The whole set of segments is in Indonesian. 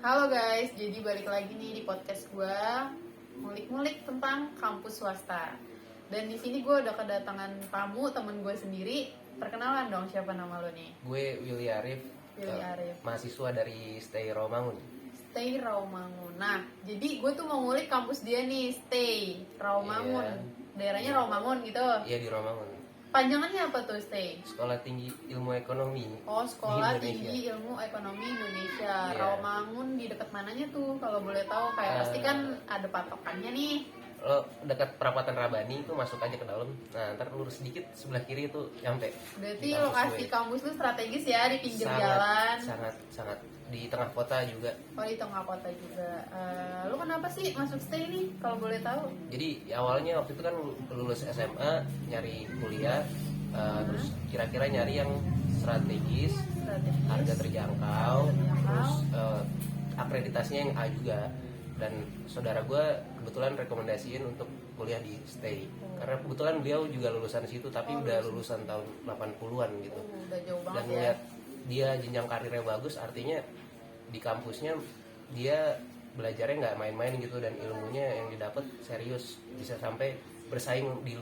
Halo guys, jadi balik lagi nih di podcast gue ngulik-ngulik tentang kampus swasta. Dan di sini gue udah kedatangan tamu temen gue sendiri. Perkenalan dong, siapa nama lo nih? Gue Willy Arif, mahasiswa dari Stay Romangun. Stay Rawamangun. Nah, jadi gue tuh mau ngulik kampus dia nih, Stay Rawamangun. Daerahnya Rawamangun gitu. Iya, di Romangun. Panjangannya apa tuh Stay? Sekolah Tinggi Ilmu Ekonomi. Oh, Sekolah Tinggi Ilmu Ekonomi Indonesia. Rawamangun di dekat mananya tuh kalau boleh tahu? Kayak pasti kan ada patokannya nih. Lo dekat perapatan Rabani itu masuk aja ke dalam. Nah, ntar lurus sedikit sebelah kiri itu nyampe. Berarti lokasi kampus lu strategis ya, di pinggir jalan. Sangat di tengah kota juga. Oh, di tengah kota juga. Lu kenapa sih masuk Stay nih kalau boleh tahu? Jadi awalnya waktu itu kan lulus SMA nyari kuliah, terus kira-kira nyari yang strategis. Harga terjangkau. Terus akreditasinya yang A juga. Dan saudara gue kebetulan rekomendasiin untuk kuliah di Stay karena kebetulan beliau juga lulusan situ tapi udah lulusan tahun 80-an gitu. Udah jauh banget. Dan ngeliat dia jenjang karirnya bagus, artinya di kampusnya dia belajarnya nggak main-main gitu, dan ilmunya yang didapat serius, bisa sampai bersaing di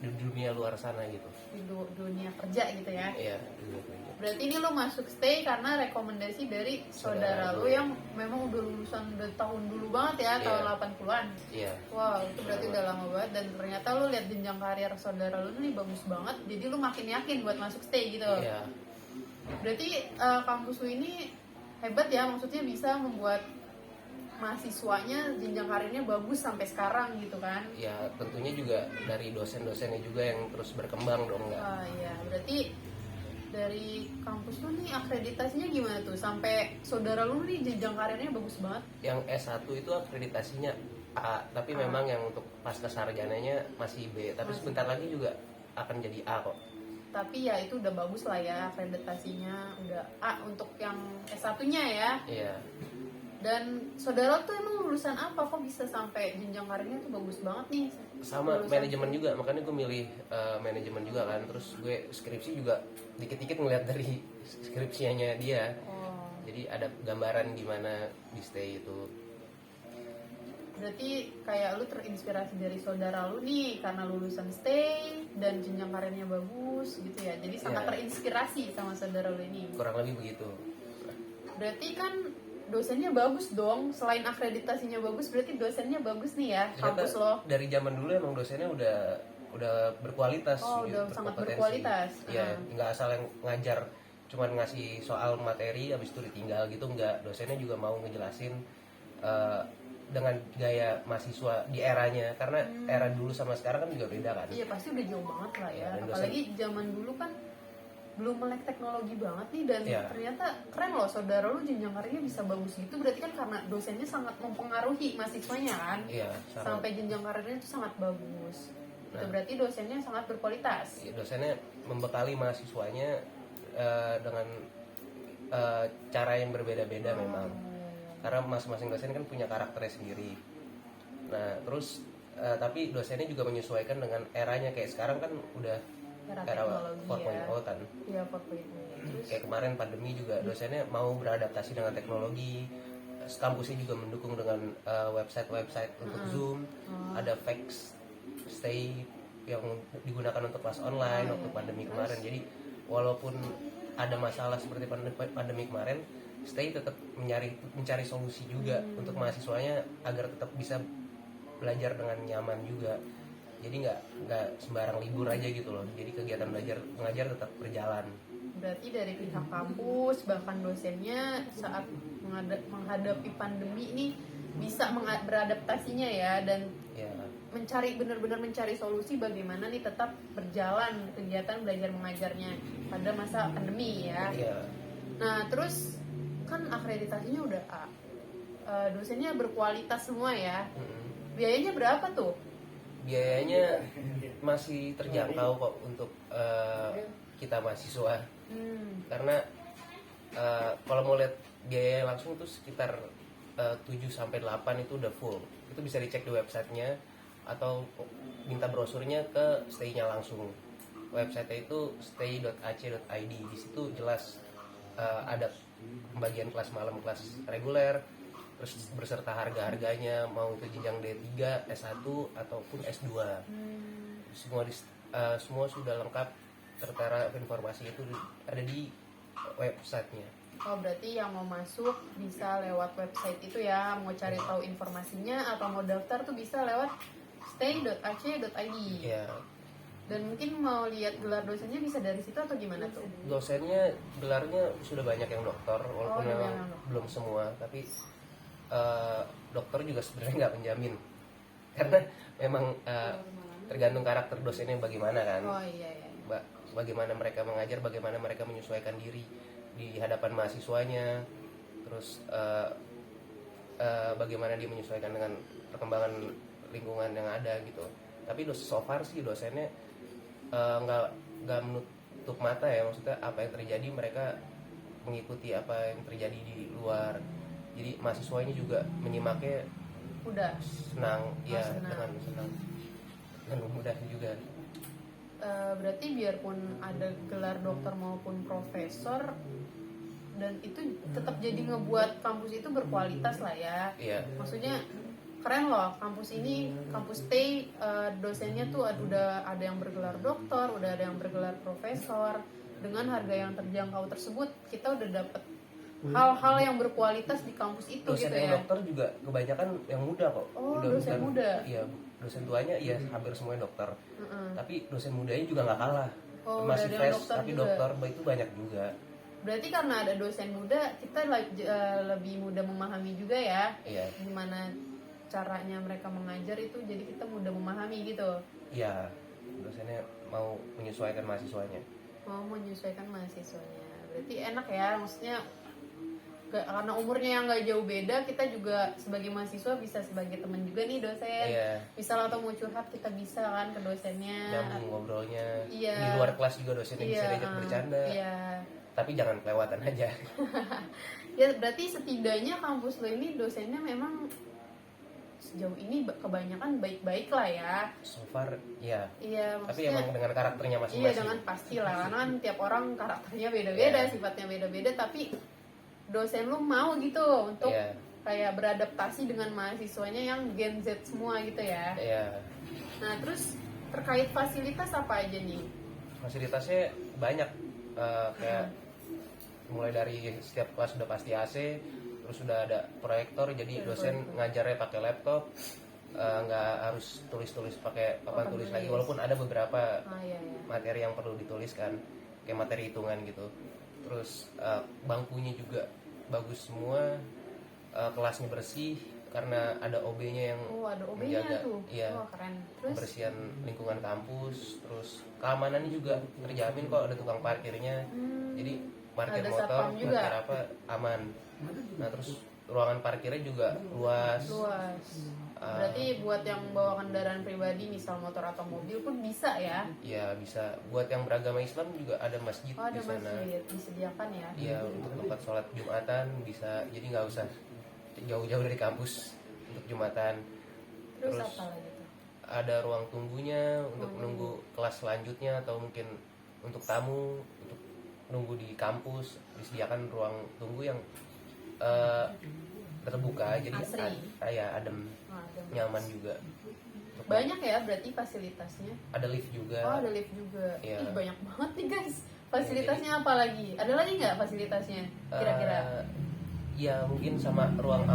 dunia luar sana gitu. Di dunia kerja gitu ya. Iya, dunia kerja. Berarti ini lo masuk Stay karena rekomendasi dari saudara lo yang memang udah lulusan udah tahun dulu banget ya, tahun 80-an. Iya. Wow, itu berarti udah lama banget, dan ternyata lo lihat jenjang karir saudara lo nih bagus banget, jadi lo makin yakin buat masuk Stay gitu. Iya. Berarti kampus lo ini hebat ya, maksudnya bisa membuat mahasiswanya jenjang karirnya bagus sampai sekarang gitu kan? Ya tentunya juga dari dosen-dosennya juga yang terus berkembang dong nggak? Iya, berarti dari kampus lu nih akreditasinya gimana tuh sampai saudara lu nih jenjang karirnya bagus banget? Yang S1 itu akreditasinya A, tapi memang yang untuk pasca sarjananya masih B, tapi sebentar lagi juga akan jadi A kok. Tapi ya itu udah bagus lah ya, akreditasinya udah A untuk yang S1-nya ya. Iya. Dan saudara tuh emang lulusan apa kok bisa sampai jenjang karirnya tuh bagus banget nih? Sama manajemen juga, makanya gue milih manajemen juga kan. Terus gue skripsi juga dikit-dikit ngeliat dari skripsianya dia. Jadi ada gambaran gimana di Stay itu. Berarti kayak lu terinspirasi dari saudara lu nih karena lulusan Stay dan jenjang karirnya bagus gitu ya. Jadi sangat terinspirasi sama saudara lu ini. Kurang lebih begitu. Berarti kan dosennya bagus dong, selain akreditasinya bagus, berarti dosennya bagus nih ya kampus lo. Dari zaman dulu emang dosennya udah berkualitas. Oh, gitu, udah sangat berkualitas. Iya, nggak asal yang ngajar cuman ngasih soal materi habis itu ditinggal gitu, nggak. Dosennya juga mau ngejelasin dengan gaya mahasiswa di eranya, karena era dulu sama sekarang kan juga beda kan. Iya, pasti udah jauh banget lah ya. Apalagi zaman dulu kan belum melek teknologi banget nih, dan ternyata keren loh saudara lu jenjang karirnya bisa bagus gitu. Berarti kan karena dosennya sangat mempengaruhi mahasiswanya kan. Iya, sampai jenjang karirnya itu sangat bagus. Itu berarti dosennya sangat berkualitas. Iya, dosennya membekali mahasiswanya dengan cara yang berbeda-beda memang. Karena masing-masing dosen kan punya karakternya sendiri. Nah, terus tapi dosennya juga menyesuaikan dengan eranya. Kayak sekarang kan udah era 4.0 kan. Iya, 4.0. Kayak kemarin pandemi juga dosennya mau beradaptasi dengan teknologi. Kampusnya juga mendukung dengan website untuk Zoom. Ada Fax Stay yang digunakan untuk kelas online waktu pandemi kemarin. Jadi walaupun ada masalah seperti pandemi kemarin, Stay tetap mencari solusi juga untuk mahasiswanya agar tetap bisa belajar dengan nyaman juga. Jadi nggak sembarang libur aja gitu loh. Jadi kegiatan belajar mengajar tetap berjalan. Berarti dari pihak kampus bahkan dosennya saat menghadapi pandemi ini bisa beradaptasinya ya, dan benar-benar mencari solusi bagaimana nih tetap berjalan kegiatan belajar mengajarnya pada masa pandemi ya. Nah, terus kan akreditasinya udah A, dosennya berkualitas semua ya. Biayanya berapa tuh? Biayanya masih terjangkau kok untuk kita mahasiswa. Karena kalau mau lihat biaya langsung tuh sekitar 7-8 itu udah full. Itu bisa dicek di websitenya atau minta brosurnya ke Stay-nya langsung. Website itu stay.ac.id. Di situ jelas ada pembagian kelas malam, kelas reguler, terus berserta harga-harganya, mau itu jenjang D3, S1 ataupun S2. Semua sudah lengkap, tertera informasi itu ada di websitenya. Oh, berarti yang mau masuk bisa lewat website itu ya, mau cari tahu informasinya atau mau daftar tuh bisa lewat stay.ac.id. Ya. Dan mungkin mau lihat gelar dosennya bisa dari situ atau gimana tuh? Dosennya gelarnya sudah banyak yang doktor, walaupun memang belum semua, tapi dokter juga sebenarnya nggak menjamin, karena memang tergantung karakter dosennya bagaimana kan. Oh iya. Bagaimana mereka mengajar, bagaimana mereka menyesuaikan diri di hadapan mahasiswanya, terus bagaimana dia menyesuaikan dengan perkembangan lingkungan yang ada gitu. Tapi so far sih dosennya nggak menutup mata ya, maksudnya apa yang terjadi mereka mengikuti apa yang terjadi di luar, jadi mahasiswanya juga menyimaknya udah senang. Dengan senang dan mudah juga. Berarti biarpun ada gelar dokter maupun profesor, dan itu tetap jadi ngebuat kampus itu berkualitas lah ya. Iya. Maksudnya keren loh kampus ini, kampus Stay, dosennya tuh udah ada yang bergelar doktor, udah ada yang bergelar profesor. Dengan harga yang terjangkau tersebut, kita udah dapet hal-hal yang berkualitas di kampus itu. Dosen gitu yang ya. dokter juga kebanyakan yang muda kok. Oh, dosen muda. Iya, dosen tuanya ya hampir semuanya dokter. Tapi dosen mudanya juga nggak kalah. Oh, masih fresh, tapi juga. dokter itu banyak juga. Berarti karena ada dosen muda, kita lebih mudah memahami juga ya. Iya. Gimana caranya mereka mengajar itu, jadi kita mudah memahami gitu. Iya, dosennya mau menyesuaikan mahasiswanya. Mau menyesuaikan mahasiswanya. Berarti enak ya, maksudnya karena umurnya yang nggak jauh beda, kita juga sebagai mahasiswa bisa sebagai teman juga nih dosen. Iya. Misal atau mau curhat, kita bisa kan ke dosennya. Nyambung ngobrolnya. Iya. Di luar kelas juga dosennya bisa diajak bercanda. Iya. Tapi jangan kelewatan aja. Ya berarti setidaknya kampus lo ini dosennya memang sejauh ini kebanyakan baik-baik lah ya. So far ya. Iya, tapi emang dengan karakternya masing-masing. Iya, dengan pastilah, karena kan tiap orang karakternya beda-beda, sifatnya beda-beda, tapi dosen lu mau gitu untuk kayak beradaptasi dengan mahasiswanya yang Gen Z semua gitu ya. Iya. Nah, terus terkait fasilitas apa aja nih? Fasilitasnya banyak, kayak mulai dari setiap kelas sudah pasti AC, terus sudah ada proyektor, jadi dosen ngajarnya pakai laptop, nggak harus tulis-tulis pakai papan tulis lagi, walaupun ada beberapa materi yang perlu dituliskan, kayak materi hitungan gitu. Terus bangkunya juga bagus semua, kelasnya bersih karena ada OB-nya yang ada OB-nya menjaga tuh. Iya, keren. Terus kebersihan lingkungan kampus, terus keamanannya juga terjamin kok, ada tukang parkirnya, jadi parkir ada motor, juga. parkir apa aman. Nah, terus ruangan parkirnya juga luas. Berarti buat yang bawa kendaraan pribadi, misal motor atau mobil pun bisa ya? Iya, bisa. Buat yang beragama Islam juga ada masjid ada di sana. Masjid disediakan ya? Iya, untuk tempat sholat Jumatan bisa. Jadi nggak usah jauh-jauh dari kampus untuk Jumatan. Terus apa lagi tuh? Ada ruang tunggunya untuk menunggu kelas selanjutnya, atau mungkin untuk tamu untuk nunggu di kampus, disediakan ruang tunggu yang terbuka, jadi adem, nyaman juga. Banyak ya berarti fasilitasnya? Ada lift juga. Oh, ada lift juga. Ya. Banyak banget nih guys. Fasilitasnya apa lagi? Ada lagi nggak fasilitasnya kira-kira? Ya mungkin sama ruang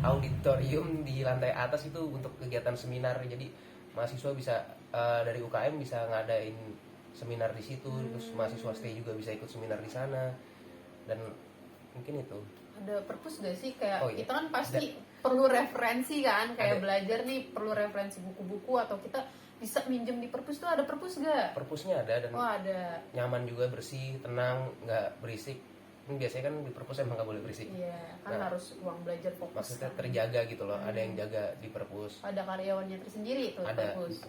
auditorium di lantai atas itu untuk kegiatan seminar, jadi mahasiswa bisa dari UKM bisa ngadain seminar di situ, terus mahasiswa stay juga bisa ikut seminar di sana, dan mungkin itu. Ada perpus gak sih? Kayak kita kan pasti perlu referensi kan, kayak belajar nih perlu referensi buku-buku, atau kita bisa minjem di perpus tuh, ada perpus gak? Perpusnya ada, dan ada. Nyaman juga, bersih, tenang, nggak berisik. Biasanya kan di perpus emang nggak boleh berisik. Iya, kan harus ruang belajar fokus. Maksudnya kan terjaga gitu loh, ada yang jaga di perpus. Ada karyawannya tersendiri tuh ada, perpus.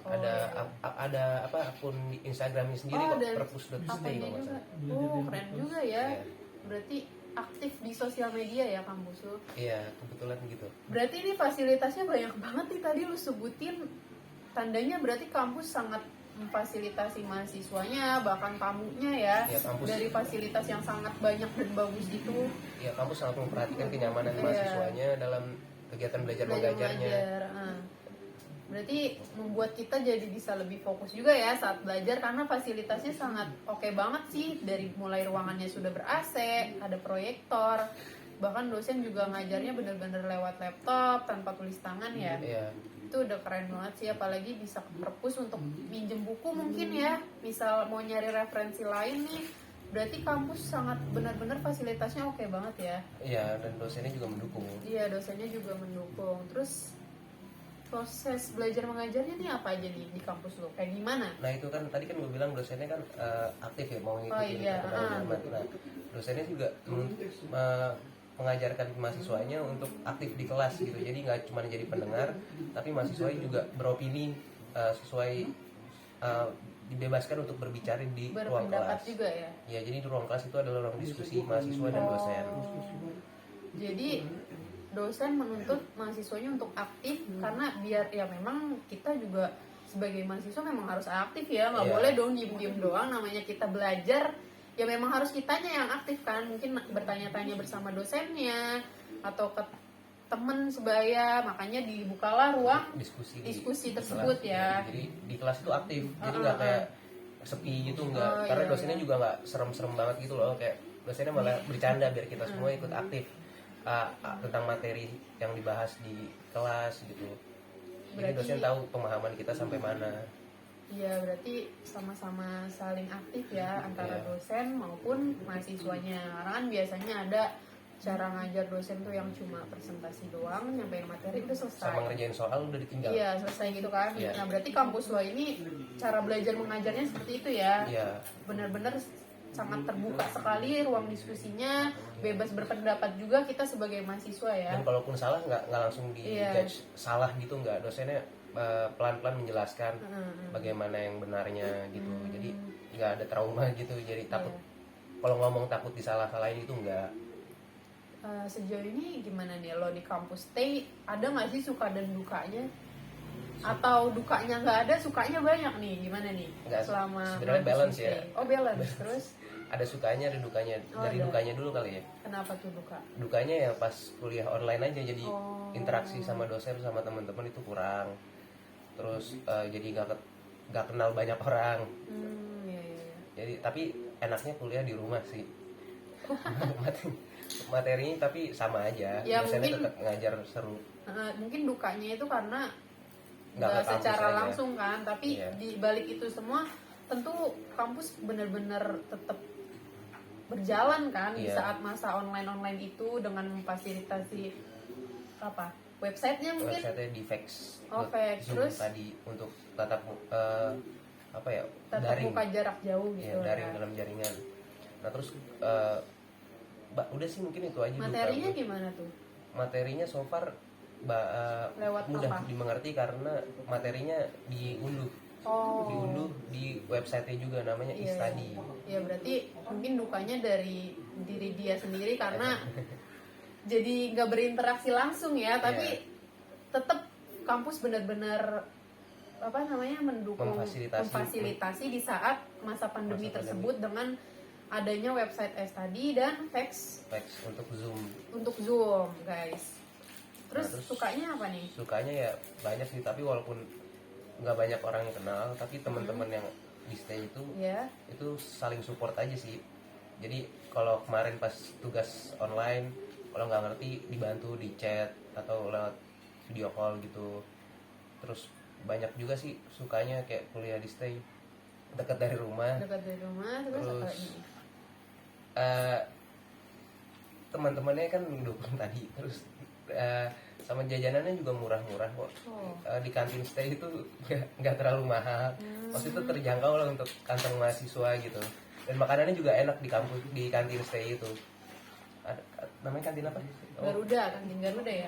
ada apa akun Instagramnya sendiri kok, perpus.stay kalau nggak salah. Keren juga ya. Berarti aktif di sosial media ya kampus lu? Iya, kebetulan gitu. Berarti ini fasilitasnya banyak banget nih, tadi lu sebutin, tandanya berarti kampus sangat memfasilitasi mahasiswanya, bahkan tamunya ya, kampus. Dari fasilitas yang sangat banyak dan bagus itu. Ya, kampus sangat memperhatikan kenyamanan mahasiswanya dalam kegiatan belajar mengajarnya. Berarti membuat kita jadi bisa lebih fokus juga ya saat belajar, karena fasilitasnya sangat oke banget sih. Dari mulai ruangannya sudah ber-AC, ada proyektor, bahkan dosen juga ngajarnya bener-bener lewat laptop tanpa tulis tangan ya. Itu udah keren banget sih, apalagi bisa ke perpus untuk minjem buku mungkin ya, misal mau nyari referensi lain nih. Berarti kampus sangat benar-benar fasilitasnya oke banget ya. Iya, dan dosennya juga mendukung. Iya, dosennya juga mendukung. Terus proses belajar mengajarnya nih apa aja nih di kampus lo? Kayak gimana? Nah itu kan tadi kan gue bilang dosennya kan aktif ya, mau ngikutin perkembangan zaman. Nah dosennya juga mengajarkan mahasiswanya untuk aktif di kelas gitu. Jadi nggak cuma jadi pendengar, tapi mahasiswa juga beropini sesuai dibebaskan untuk berbicara di ruang kelas. Juga ya? Ya, jadi di ruang kelas itu adalah ruang diskusi mahasiswa dan dosen. Jadi dosen menuntut mahasiswanya untuk aktif karena biar ya memang kita juga sebagai mahasiswa memang harus aktif ya, nggak boleh dong diem-diem doang. Namanya kita belajar ya memang harus kitanya yang aktif kan, mungkin bertanya-tanya bersama dosennya atau ke temen sebaya, makanya dibukalah ruang diskusi tersebut ya. Jadi di kelas itu aktif, jadi nggak kayak sepi gitu, nggak, karena dosennya juga nggak serem-serem banget gitu loh, kayak dosennya malah bercanda biar kita semua ikut aktif tentang materi yang dibahas di kelas gitu. Jadi dosen tahu pemahaman kita sampai mana. Iya, berarti sama-sama saling aktif ya antara dosen maupun mahasiswanya. Karena kan biasanya ada cara ngajar dosen tuh yang cuma presentasi doang, nyampein materi itu selesai. Sama ngerjain soal udah ditinggal. Iya, selesai gitu kan. Nah, berarti kampus lo ini cara belajar mengajarnya seperti itu ya. Iya. Benar-benar sangat terbuka sekali ruang diskusinya, bebas berpendapat juga kita sebagai mahasiswa ya. Dan kalaupun salah nggak langsung di-judge salah gitu, nggak, dosennya pelan-pelan menjelaskan bagaimana yang benarnya gitu. Jadi nggak ada trauma gitu, jadi takut kalau ngomong takut disalah-salahin itu nggak. Sejauh ini gimana nih lo di kampus stay, ada nggak sih suka dan dukanya? Atau dukanya nggak ada, sukanya banyak nih, gimana nih? Nggak, selama sebenarnya balance ya. Oh balance, terus? Ada sukanya, ada dukanya. Dari dukanya dulu kali ya. Kenapa tuh duka? Dukanya ya pas kuliah online aja, jadi interaksi sama dosen sama teman-teman itu kurang. Terus jadi nggak kenal banyak orang. Iya. Jadi tapi enaknya kuliah di rumah sih. Materinya tapi sama aja. Ya, dosennya tetap ngajar seru. Mungkin dukanya itu karena nggak secara langsung kan, tapi di balik itu semua tentu kampus benar-benar tetap berjalan kan di saat masa online itu dengan memfasilitasi websitenya mungkin. Websitenya di Vex. Terus tadi untuk tatap daring, muka jarak jauh gitu. Daring dalam jaringan. Nah terus udah sih mungkin itu aja. Materinya gimana tuh? Materinya so far mudah dimengerti karena materinya diunduh di website juga, namanya e-study. Iya, berarti mungkin dukanya dari diri dia sendiri karena jadi nggak berinteraksi langsung ya, tapi tetap kampus benar-benar mendukung memfasilitasi di saat masa pandemi tersebut dengan adanya website e-study dan Vex untuk Zoom guys. Terus sukanya apa nih? Sukanya ya banyak sih, tapi walaupun nggak banyak orang yang kenal, tapi teman-teman yang di stay itu saling support aja sih. Jadi kalau kemarin pas tugas online, kalau nggak ngerti dibantu di chat atau lewat video call gitu. Terus banyak juga sih sukanya kayak kuliah di stay dekat dari rumah. Terus teman-temannya kan mendukung tadi. Terus sama jajanannya juga murah-murah kok. Di kantin stay itu nggak terlalu mahal. Maksudnya itu terjangkau lah untuk kantong mahasiswa gitu. Dan makanannya juga enak di kantin stay itu. Namanya kantin apa? Kantin Garuda ya?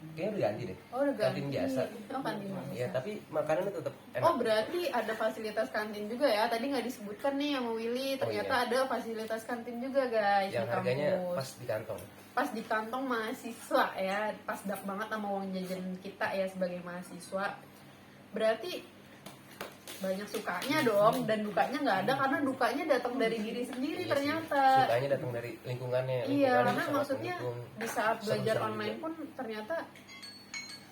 Kayaknya udah ganti deh. Udah ganti. Kantin biasa. Kantin biasa. Ya, tapi makanannya tetap enak. Berarti ada fasilitas kantin juga ya. Tadi nggak disebutkan nih sama Willy. Ternyata ada fasilitas kantin juga guys. Yang harganya pas di kantong. Pas di kantong mahasiswa ya, pas dak banget sama uang jajan kita ya sebagai mahasiswa. Berarti banyak sukanya dong, dan dukanya nggak ada karena dukanya datang dari diri sendiri Iya sih. ternyata. Sukanya datang dari lingkungannya. Iya, Lingkungannya karena sangat maksudnya mendukung. di saat belajar Seru-seru online juga. pun ternyata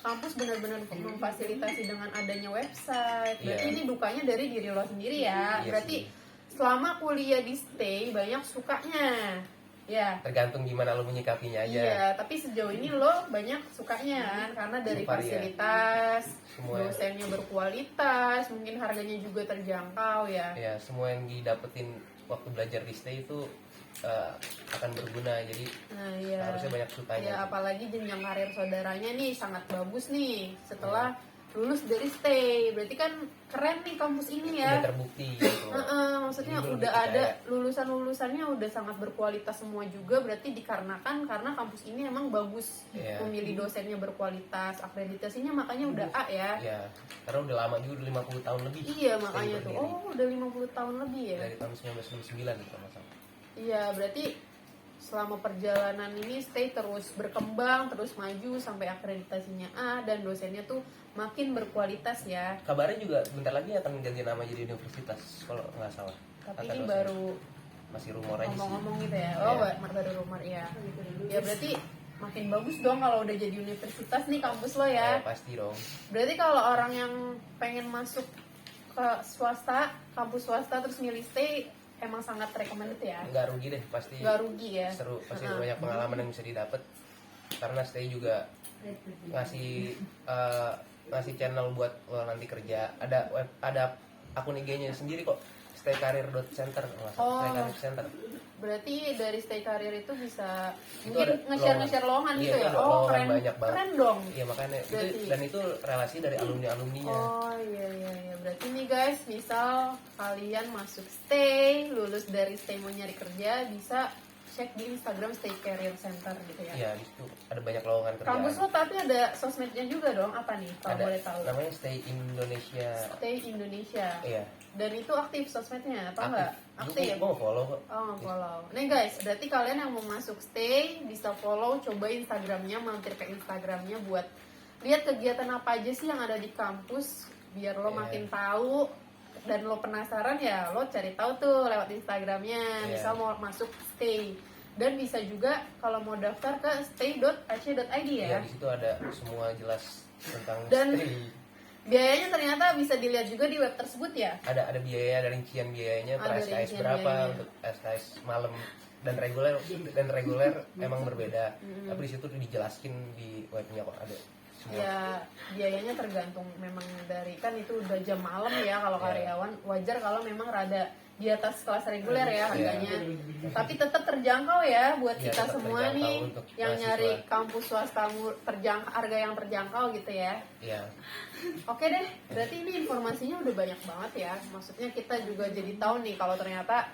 kampus benar-benar memfasilitasi dengan adanya website. Berarti Iya. ini dukanya dari diri lo sendiri ya. Iya Berarti sih. selama kuliah di stay banyak sukanya. Ya. Tergantung gimana lo menyikapinya aja. Iya, tapi sejauh ini lo banyak sukanya kan karena dari Varia. fasilitas, Semua. dosennya berkualitas, mungkin harganya juga terjangkau ya. Ya, semua yang didapetin waktu belajar di stay itu akan berguna. Jadi Nah, iya. harusnya banyak sukanya. Ya, apalagi jenjang karir saudaranya nih sangat bagus nih setelah Iya. lulus dari stay. Berarti kan keren nih kampus ini ya. Udah terbukti gitu. Maksudnya Jadi udah lebih ada percaya. lulusan-lulusannya udah sangat berkualitas semua juga, berarti dikarenakan karena kampus ini emang bagus Iya. memilih dosennya berkualitas, akreditasinya makanya udah A ya. Ya, karena udah lama juga, udah 50 tahun lebih. Iya, Stay makanya tuh. berdiri. Oh, udah 50 tahun lebih ya. Dari tahun 1969 gitu masalah. Iya, berarti selama perjalanan ini stay terus berkembang, terus maju sampai akreditasinya A dan dosennya tuh makin berkualitas ya. Kabarnya juga bentar lagi akan ganti nama jadi universitas kalau nggak salah. Tapi Kata ini dosen. baru Masih rumor aja sih. ngomong-ngomong gitu ya. Oh, Iya. baru rumor ya. Ya berarti makin bagus dong kalau udah jadi universitas nih kampus lo ya. Pasti dong. Berarti kalau orang yang pengen masuk ke swasta, kampus swasta terus milih stay emang sangat recommended ya. Nggak rugi deh, pasti. Nggak rugi ya. Seru, pasti banyak pengalaman yang bisa didapat. Karena stay juga ngasih ngasih channel buat lo nanti kerja. Ada akun IG-nya sendiri kok. staycareer.center nggak salah. Oh. Stay Career Center. Berarti dari stay career itu bisa Itu mungkin ada nge-share lowongan Iya, gitu ya. ada Oh, lowongan keren. banyak banget. Keren dong. Iya makanya Berarti. dan itu relasi dari alumninya. Oh iya. Berarti nih guys, misal kalian masuk stay, lulus dari stay mau nyari kerja, bisa cek di Instagram Stay Career Center gitu ya. Iya di situ ada banyak lowongan kerjaan. Kampus lo tapi ada sosmednya juga dong, apa nih kalau Ada, boleh tahu? namanya Stay Indonesia. Stay Indonesia. Iya. Dan itu aktif sosmednya atau enggak? Aktif. Gue mau follow kok. Oh, follow. Nih guys, berarti kalian yang mau masuk stay bisa follow, coba Instagramnya, mampir ke Instagramnya buat lihat kegiatan apa aja sih yang ada di kampus, biar lo Iya. makin tahu dan lo penasaran ya lo cari tahu tuh lewat Instagramnya. Iya. Misal mau masuk stay dan bisa juga kalau mau daftar ke stay.ac.id Iya ya. di situ ada semua jelas tentang Dan- stay. Biayanya ternyata bisa dilihat juga di web tersebut ya. Ada biaya, ada rincian biayanya per Ada SKS rincian berapa biayanya. untuk SKS malam dan reguler emang berbeda. Tapi di situ dijelaskin di webnya kok ada semua. Ya biayanya tergantung memang dari kan itu udah jam malam ya kalau Iya. karyawan, wajar kalau memang rada di atas kelas reguler ya harganya. Iya. Tapi tetap terjangkau ya buat Iya, kita tetap semua terjangkau nih untuk yang mahasiswa. nyari kampus swasta harga yang terjangkau gitu ya. Iya. Oke deh, berarti ini informasinya udah banyak banget ya. Maksudnya kita juga jadi tahu nih kalau ternyata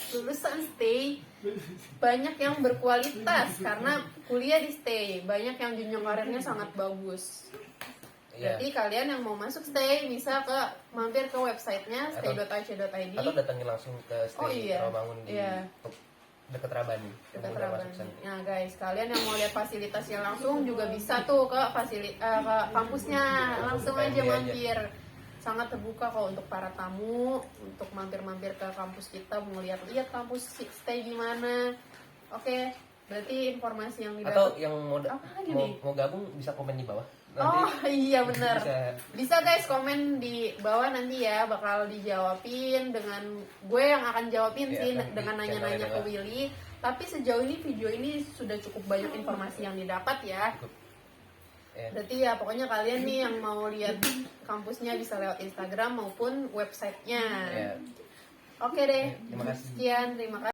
lulusan stay banyak yang berkualitas karena kuliah di stay, banyak yang jenjang karirnya sangat bagus. Iya. Berarti kalian yang mau masuk stay bisa mampir ke websitenya stay.ac.id Atau datangin langsung ke Stay Oh, iya. Rawamangun di Iya. dekat Rabani. dekat Udah masuk Rabani. sana. Nah guys, kalian yang mau lihat fasilitasnya langsung juga bisa tuh ke ke kampusnya, langsung aja Aja. mampir. Sangat terbuka kok untuk para tamu, untuk mampir-mampir ke kampus kita, mau lihat-lihat kampus stay gimana. Oke, berarti informasi yang didapat. Atau yang Apa lagi nih? mau gabung bisa komen di bawah. Oh iya benar. bisa Bisa guys komen di bawah nanti ya, bakal dijawabin dengan gue yang akan jawabin Iya, sih nanti dengan nanya-nanya channelnya ke juga. Willy. Tapi sejauh ini video ini sudah cukup banyak informasi yang didapat ya. ya. Berarti ya pokoknya kalian nih yang mau lihat kampusnya bisa lewat Instagram maupun websitenya. Ya. Oke deh. Terima kasih. Sekian, terima kasih.